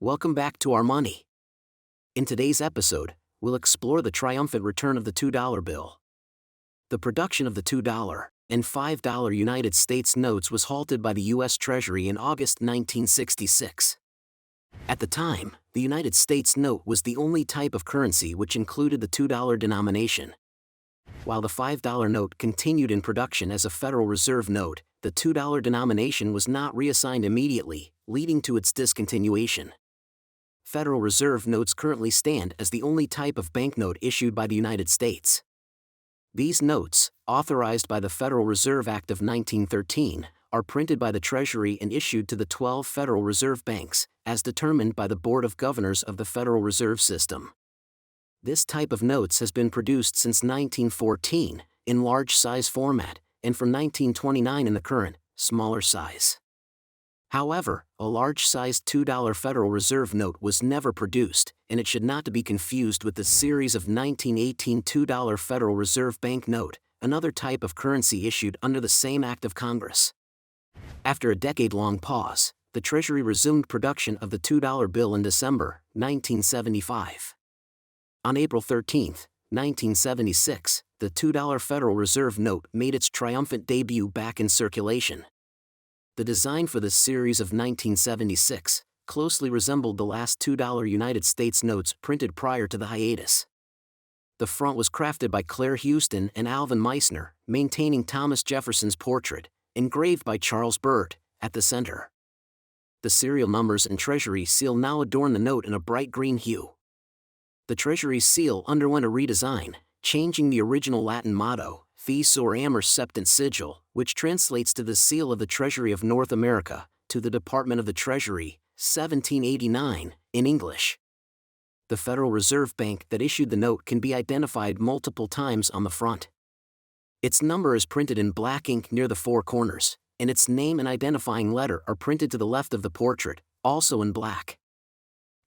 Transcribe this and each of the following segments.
Welcome back to Our Money. In today's episode, we'll explore the triumphant return of the $2 bill. The production of the $2 and $5 United States notes was halted by the U.S. Treasury in August 1966. At the time, the United States note was the only type of currency which included the $2 denomination. While the $5 note continued in production as a Federal Reserve note, the $2 denomination was not reassigned immediately, leading to its discontinuation. Federal Reserve notes currently stand as the only type of banknote issued by the United States. These notes, authorized by the Federal Reserve Act of 1913, are printed by the Treasury and issued to the 12 Federal Reserve banks, as determined by the Board of Governors of the Federal Reserve System. This type of notes has been produced since 1914, in large size format, and from 1929 in the current, smaller size. However, a large-sized $2 Federal Reserve note was never produced, and it should not be confused with the series of 1918 $2 Federal Reserve Bank note, another type of currency issued under the same Act of Congress. After a decade-long pause, the Treasury resumed production of the $2 bill in December 1975. On April 13, 1976, the $2 Federal Reserve note made its triumphant debut back in circulation. The design for this series of 1976 closely resembled the last $2 United States notes printed prior to the hiatus. The front was crafted by Claire Houston and Alvin Meissner, maintaining Thomas Jefferson's portrait, engraved by Charles Burt, at the center. The serial numbers and Treasury seal now adorn the note in a bright green hue. The Treasury seal underwent a redesign, changing the original Latin motto, Fis or Amor Septent Sigil, which translates to the Seal of the Treasury of North America, to the Department of the Treasury, 1789, in English. The Federal Reserve Bank that issued the note can be identified multiple times on the front. Its number is printed in black ink near the four corners, and its name and identifying letter are printed to the left of the portrait, also in black.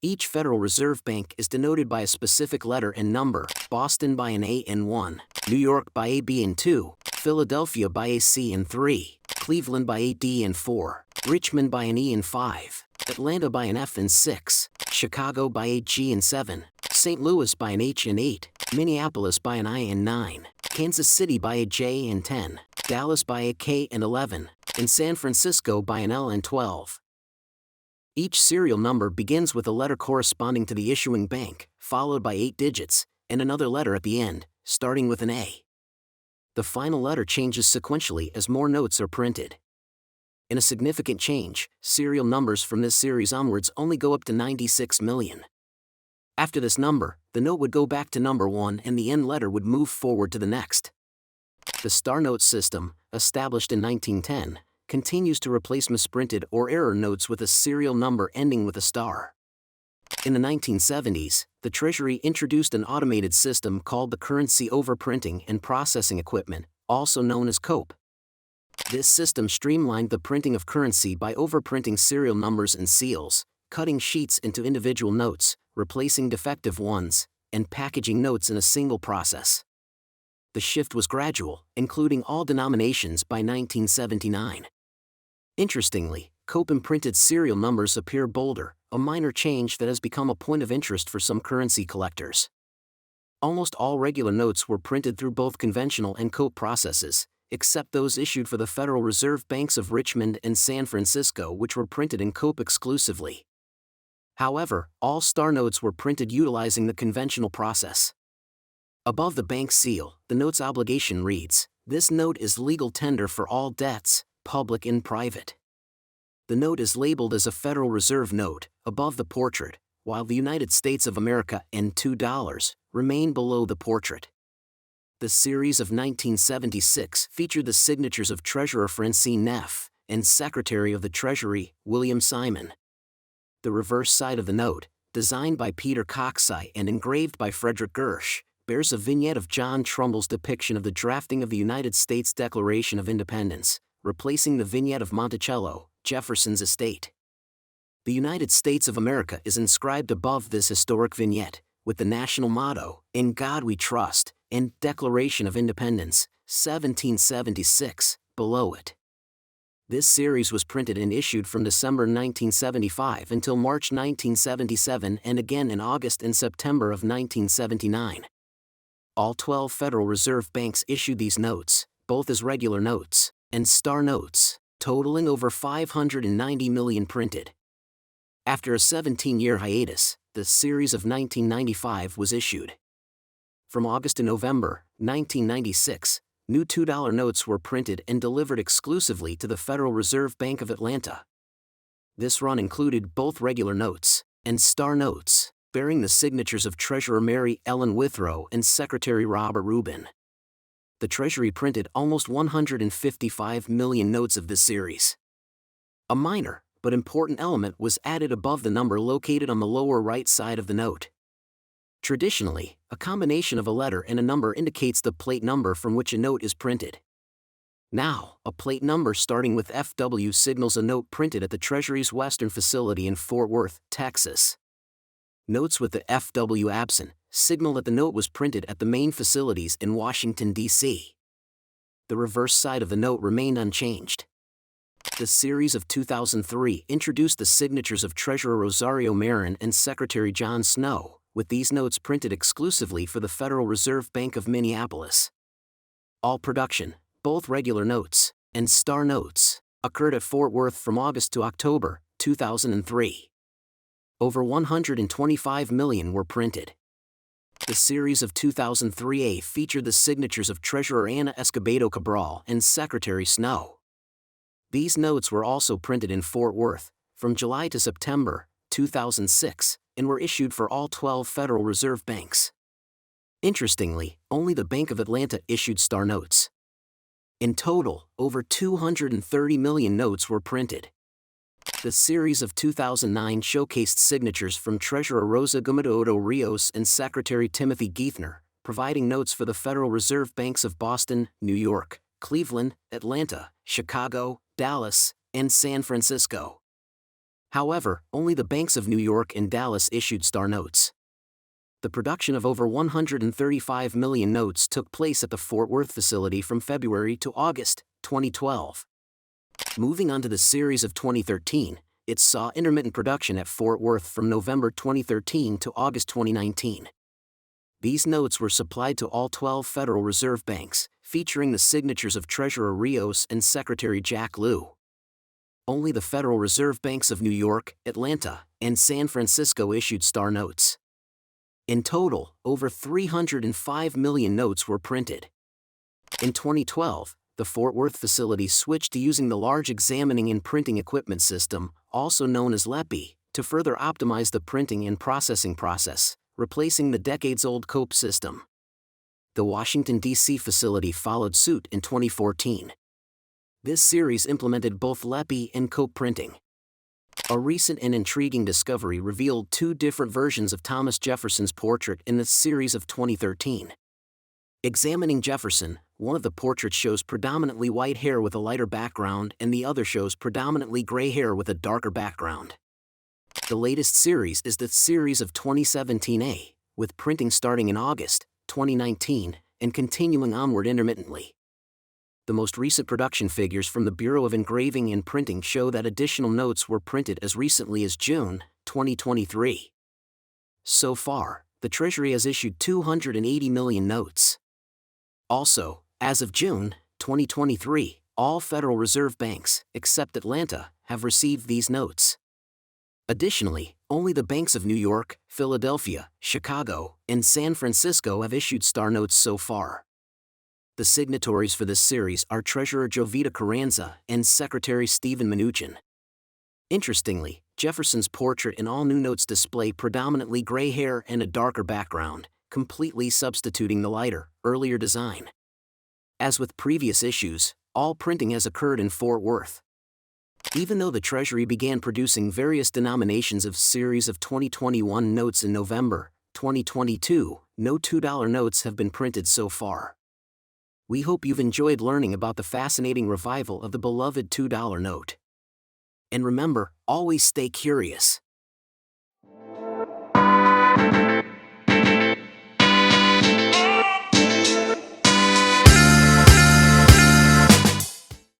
Each Federal Reserve Bank is denoted by a specific letter and number, Boston by an A and 1, New York by a B and 2, Philadelphia by a C and 3, Cleveland by a D and 4, Richmond by an E and 5, Atlanta by an F and 6, Chicago by a G and 7, St. Louis by an H and 8, Minneapolis by an I and 9, Kansas City by a J and 10, Dallas by a K and 11, and San Francisco by an L and 12. Each serial number begins with a letter corresponding to the issuing bank, followed by 8 digits, and another letter at the end, starting with an A. The final letter changes sequentially as more notes are printed. In a significant change, serial numbers from this series onwards only go up to 96 million. After this number, the note would go back to number 1 and the end letter would move forward to the next. The star note system, established in 1910, continues to replace misprinted or error notes with a serial number ending with a star. In the 1970s, the Treasury introduced an automated system called the Currency Overprinting and Processing Equipment, also known as COPE. This system streamlined the printing of currency by overprinting serial numbers and seals, cutting sheets into individual notes, replacing defective ones, and packaging notes in a single process. The shift was gradual, including all denominations by 1979. Interestingly, COPE imprinted serial numbers appear bolder, a minor change that has become a point of interest for some currency collectors. Almost all regular notes were printed through both conventional and COPE processes, except those issued for the Federal Reserve Banks of Richmond and San Francisco, which were printed in COPE exclusively. However, all star notes were printed utilizing the conventional process. Above the bank seal, the note's obligation reads, "This note is legal tender for all debts, public and private." The note is labeled as a Federal Reserve note, above the portrait, while the United States of America and $2 remain below the portrait. The series of 1976 featured the signatures of Treasurer Francine Neff and Secretary of the Treasury, William Simon. The reverse side of the note, designed by Peter Coxey and engraved by Frederick Gersh, bears a vignette of John Trumbull's depiction of the drafting of the United States Declaration of Independence, replacing the vignette of Monticello, Jefferson's estate. The United States of America is inscribed above this historic vignette, with the national motto, "In God We Trust," and Declaration of Independence, 1776, below it. This series was printed and issued from December 1975 until March 1977 and again in August and September of 1979. All 12 Federal Reserve banks issued these notes, both as regular notes and star notes, totaling over 590 million printed. After a 17-year hiatus, the series of 1995 was issued. From August to November 1996, new $2 notes were printed and delivered exclusively to the Federal Reserve Bank of Atlanta. This run included both regular notes and star notes, bearing the signatures of Treasurer Mary Ellen Withrow and Secretary Robert Rubin. The Treasury printed almost 155 million notes of this series. A minor but important element was added above the number located on the lower right side of the note. Traditionally, a combination of a letter and a number indicates the plate number from which a note is printed. Now, a plate number starting with FW signals a note printed at the Treasury's Western facility in Fort Worth, Texas. Notes with the FW absent signal that the note was printed at the main facilities in Washington, D.C. The reverse side of the note remained unchanged. The series of 2003 introduced the signatures of Treasurer Rosario Marin and Secretary John Snow, with these notes printed exclusively for the Federal Reserve Bank of Minneapolis. All production, both regular notes and star notes, occurred at Fort Worth from August to October 2003. Over 125 million were printed. The series of 2003A featured the signatures of Treasurer Ana Escobedo Cabral and Secretary Snow. These notes were also printed in Fort Worth from July to September 2006 and were issued for all 12 Federal Reserve banks. Interestingly, only the Bank of Atlanta issued star notes. In total, over 230 million notes were printed. The series of 2009 showcased signatures from Treasurer Rosa Gumedodo Rios and Secretary Timothy Geithner, providing notes for the Federal Reserve banks of Boston, New York, Cleveland, Atlanta, Chicago, Dallas, and San Francisco. However, only the banks of New York and Dallas issued star notes. The production of over 135 million notes took place at the Fort Worth facility from February to August 2012. Moving on to the series of 2013, it saw intermittent production at Fort Worth from November 2013 to August 2019. These notes were supplied to all 12 Federal Reserve banks, featuring the signatures of Treasurer Rios and Secretary Jack Lew. Only the Federal Reserve banks of New York, Atlanta, and San Francisco issued star notes. In total, over 305 million notes were printed. In 2012, the Fort Worth facility switched to using the Large Examining and Printing Equipment System, also known as LEPI, to further optimize the printing and processing process, replacing the decades-old COPE system. The Washington, D.C. facility followed suit in 2014. This series implemented both LEPI and COPE printing. A recent and intriguing discovery revealed two different versions of Thomas Jefferson's portrait in the series of 2013. Examining Jefferson, one of the portraits shows predominantly white hair with a lighter background and the other shows predominantly gray hair with a darker background. The latest series is the series of 2017A, with printing starting in August 2019 and continuing onward intermittently. The most recent production figures from the Bureau of Engraving and Printing show that additional notes were printed as recently as June 2023. So far, the Treasury has issued 280 million notes. Also, as of June 2023, all Federal Reserve banks, except Atlanta, have received these notes. Additionally, only the banks of New York, Philadelphia, Chicago, and San Francisco have issued star notes so far. The signatories for this series are Treasurer Jovita Carranza and Secretary Stephen Mnuchin. Interestingly, Jefferson's portrait and all new notes display predominantly gray hair and a darker background, completely substituting the lighter, earlier design. As with previous issues, all printing has occurred in Fort Worth. Even though the Treasury began producing various denominations of series of 2021 notes in November 2022, no $2 notes have been printed so far. We hope you've enjoyed learning about the fascinating revival of the beloved $2 note. And remember, always stay curious.